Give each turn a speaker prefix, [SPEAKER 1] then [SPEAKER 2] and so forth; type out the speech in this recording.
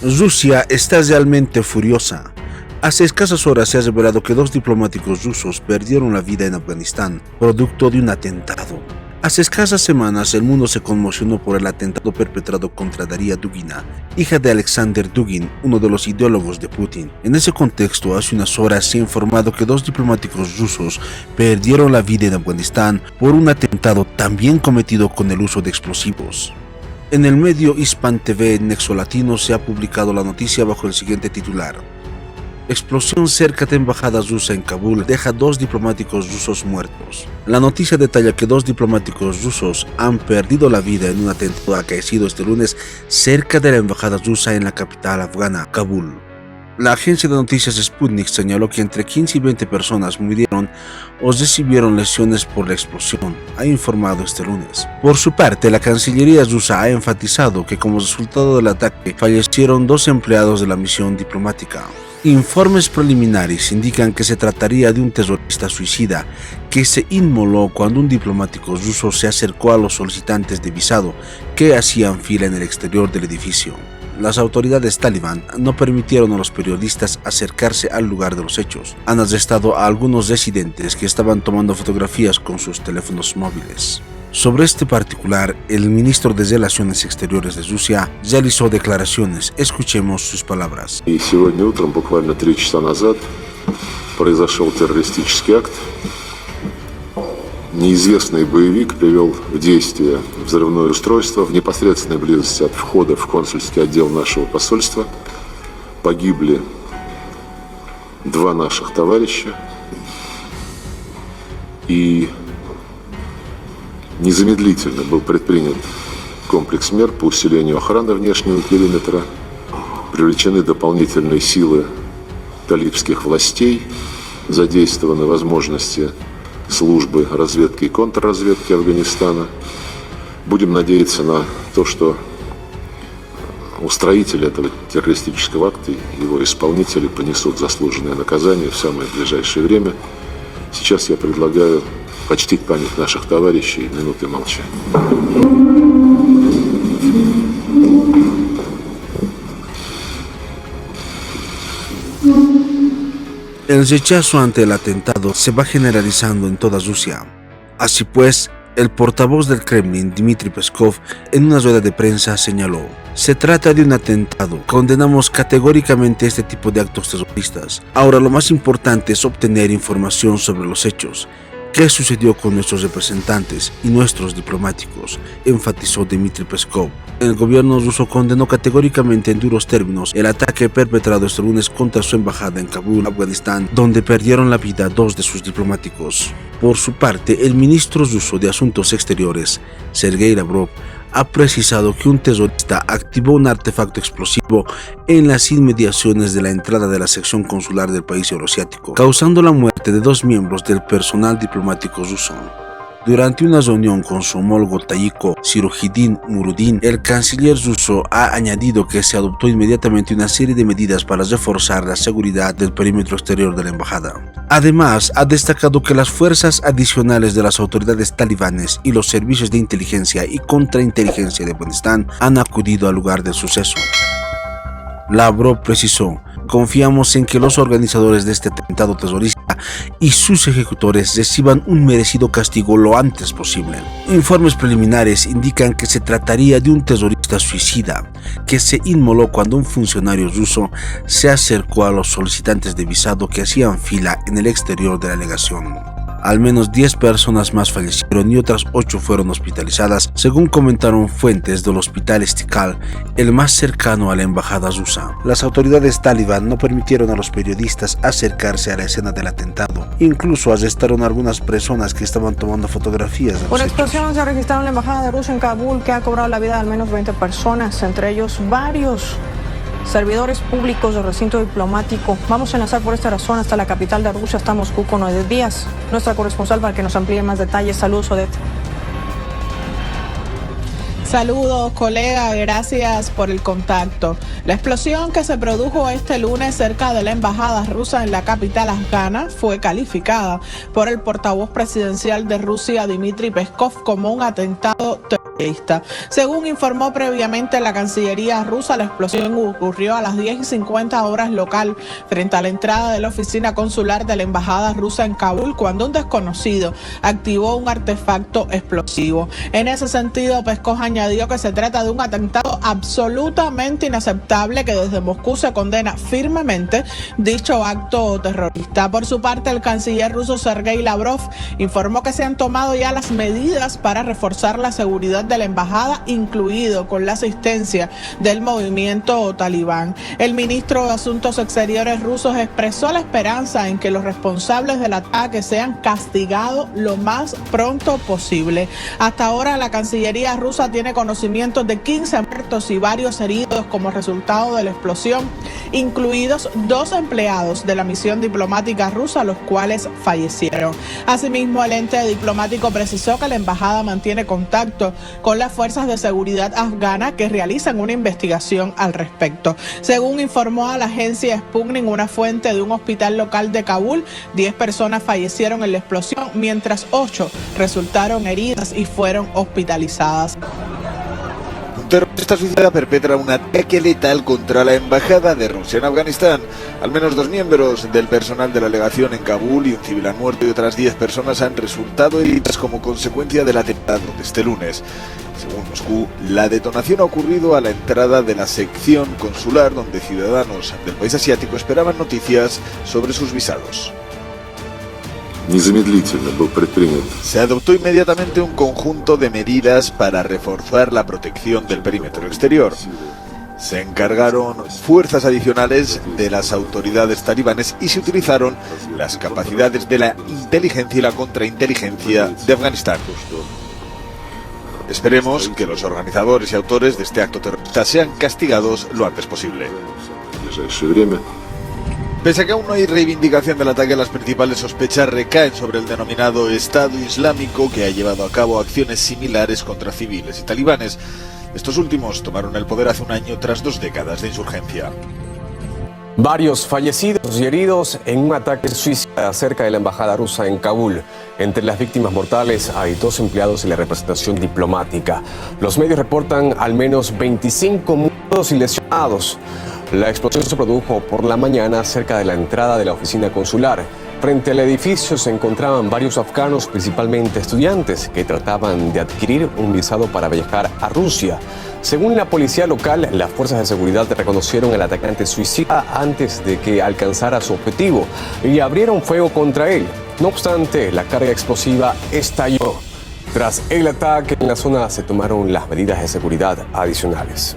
[SPEAKER 1] Rusia está realmente furiosa. Hace escasas horas se ha revelado que 2 diplomáticos rusos perdieron la vida en Afganistán, producto de un atentado. Hace escasas semanas el mundo se conmocionó por el atentado perpetrado contra Daria Dugina, hija de Alexander Dugin, uno de los ideólogos de Putin. En ese contexto, hace unas horas se ha informado que 2 diplomáticos rusos perdieron la vida en Afganistán por un atentado también cometido con el uso de explosivos. En el medio Hispan TV Nexo Latino se ha publicado la noticia bajo el siguiente titular: explosión cerca de embajada rusa en Kabul deja 2 diplomáticos rusos muertos. La noticia detalla que 2 diplomáticos rusos han perdido la vida en un atentado acaecido este lunes cerca de la embajada rusa en la capital afgana, Kabul. La agencia de noticias Sputnik señaló que entre 15 y 20 personas murieron o recibieron lesiones por la explosión, ha informado este lunes. Por su parte, la Cancillería rusa ha enfatizado que como resultado del ataque fallecieron 2 empleados de la misión diplomática. Informes preliminares indican que se trataría de un terrorista suicida que se inmoló cuando un diplomático ruso se acercó a los solicitantes de visado que hacían fila en el exterior del edificio. Las autoridades talibán no permitieron a los periodistas acercarse al lugar de los hechos. Han arrestado a algunos residentes que estaban tomando fotografías con sus teléfonos móviles. Sobre este particular, el ministro de Relaciones Exteriores de Rusia realizó declaraciones. Escuchemos sus palabras.
[SPEAKER 2] И сегодня утром, буквально 3 часа назад, произошел террористический акт. Неизвестный боевик привел в действие взрывное устройство в непосредственной близости от входа в консульский отдел нашего посольства. Погибли 2 наших товарища. И незамедлительно был предпринят комплекс мер по усилению охраны внешнего периметра. Привлечены дополнительные силы талибских властей, задействованы возможности службы разведки и контрразведки Афганистана. Будем надеяться на то, что устроители этого террористического акта и его исполнители понесут заслуженное наказание в самое ближайшее время. Сейчас я предлагаю почтить память наших товарищей минутой молчания.
[SPEAKER 1] El rechazo ante el atentado se va generalizando en toda Rusia. Así pues, el portavoz del Kremlin, Dmitry Peskov, en una rueda de prensa señaló: se trata de un atentado. Condenamos categóricamente este tipo de actos terroristas. Ahora lo más importante es obtener información sobre los hechos. ¿Qué sucedió con nuestros representantes y nuestros diplomáticos?, enfatizó Dmitry Peskov. El gobierno ruso condenó categóricamente en duros términos el ataque perpetrado este lunes contra su embajada en Kabul, Afganistán, donde perdieron la vida 2 de sus diplomáticos. Por su parte, el ministro ruso de Asuntos Exteriores, Sergei Lavrov, ha precisado que un terrorista activó un artefacto explosivo en las inmediaciones de la entrada de la sección consular del país euroasiático, causando la muerte de 2 miembros del personal diplomático ruso. Durante una reunión con su homólogo tayiko, Sirojiddin Murudin, el canciller ruso ha añadido que se adoptó inmediatamente una serie de medidas para reforzar la seguridad del perímetro exterior de la embajada. Además, ha destacado que las fuerzas adicionales de las autoridades talibanes y los servicios de inteligencia y contrainteligencia de Afganistán han acudido al lugar del suceso. Lavrov precisó: confiamos en que los organizadores de este atentado terrorista y sus ejecutores reciban un merecido castigo lo antes posible. Informes preliminares indican que se trataría de un terrorista suicida que se inmoló cuando un funcionario ruso se acercó a los solicitantes de visado que hacían fila en el exterior de la delegación. Al menos 10 personas más fallecieron y otras 8 fueron hospitalizadas, según comentaron fuentes del hospital Estikal, el más cercano a la embajada rusa. Las autoridades talibán no permitieron a los periodistas acercarse a la escena del atentado. Incluso arrestaron a algunas personas que estaban tomando fotografías de los
[SPEAKER 3] Una explosión se ha registrado en la embajada de Rusia en Kabul que ha cobrado la vida de al menos 20 personas, entre ellos varios servidores públicos del recinto diplomático. Vamos a enlazar por esta razón hasta la capital de Rusia, hasta Moscú, con Odette Díaz, nuestra corresponsal, para que nos amplíe más detalles. Saludos, Odette.
[SPEAKER 4] Saludos, colega, gracias por el contacto. La explosión que se produjo este lunes cerca de la embajada rusa en la capital afgana fue calificada por el portavoz presidencial de Rusia, Dmitry Peskov, como un atentado terrorista terrorista. Según informó previamente la Cancillería rusa, la explosión ocurrió a las 10:50 horas local frente a la entrada de la oficina consular de la embajada rusa en Kabul, cuando un desconocido activó un artefacto explosivo. En ese sentido, Peskov añadió que se trata de un atentado absolutamente inaceptable, que desde Moscú se condena firmemente dicho acto terrorista. Por su parte, el canciller ruso Sergei Lavrov informó que se han tomado ya las medidas para reforzar la seguridad de la embajada, incluido con la asistencia del movimiento talibán. El ministro de Asuntos Exteriores ruso expresó la esperanza en que los responsables del ataque sean castigados lo más pronto posible. Hasta ahora, la Cancillería rusa tiene conocimiento de 15 muertos y varios heridos como resultado de la explosión, incluidos 2 empleados de la misión diplomática rusa, los cuales fallecieron. Asimismo, el ente diplomático precisó que la embajada mantiene contacto con las fuerzas de seguridad afganas, que realizan una investigación al respecto. Según informó a la agencia Sputnik, una fuente de un hospital local de Kabul, 10 personas fallecieron en la explosión, mientras 8 resultaron heridas y fueron hospitalizadas.
[SPEAKER 5] Un terrorista suicida perpetra un ataque letal contra la embajada de Rusia en Afganistán. Al menos 2 miembros del personal de la legación en Kabul y un civil han muerto, y otras 10 personas han resultado heridas como consecuencia del atentado de este lunes. Según Moscú, la detonación ha ocurrido a la entrada de la sección consular, donde ciudadanos del país asiático esperaban noticias sobre sus visados. Se adoptó inmediatamente un conjunto de medidas para reforzar la protección del perímetro exterior. Se encargaron fuerzas adicionales de las autoridades talibanes y se utilizaron las capacidades de la inteligencia y la contrainteligencia de Afganistán. Esperemos que los organizadores y autores de este acto terrorista sean castigados lo antes posible. Pese a que aún no hay reivindicación del ataque, las principales sospechas recaen sobre el denominado Estado Islámico, que ha llevado a cabo acciones similares contra civiles y talibanes. Estos últimos tomaron el poder hace un año tras 2 décadas de insurgencia.
[SPEAKER 6] Varios fallecidos y heridos en un ataque suicida cerca de la embajada rusa en Kabul. Entre las víctimas mortales hay 2 empleados de la representación diplomática. Los medios reportan al menos 25 muertos y lesionados. La explosión se produjo por la mañana cerca de la entrada de la oficina consular. Frente al edificio se encontraban varios afganos, principalmente estudiantes, que trataban de adquirir un visado para viajar a Rusia. Según la policía local, las fuerzas de seguridad reconocieron al atacante suicida antes de que alcanzara su objetivo y abrieron fuego contra él. No obstante, la carga explosiva estalló. Tras el ataque en la zona se tomaron las medidas de seguridad adicionales.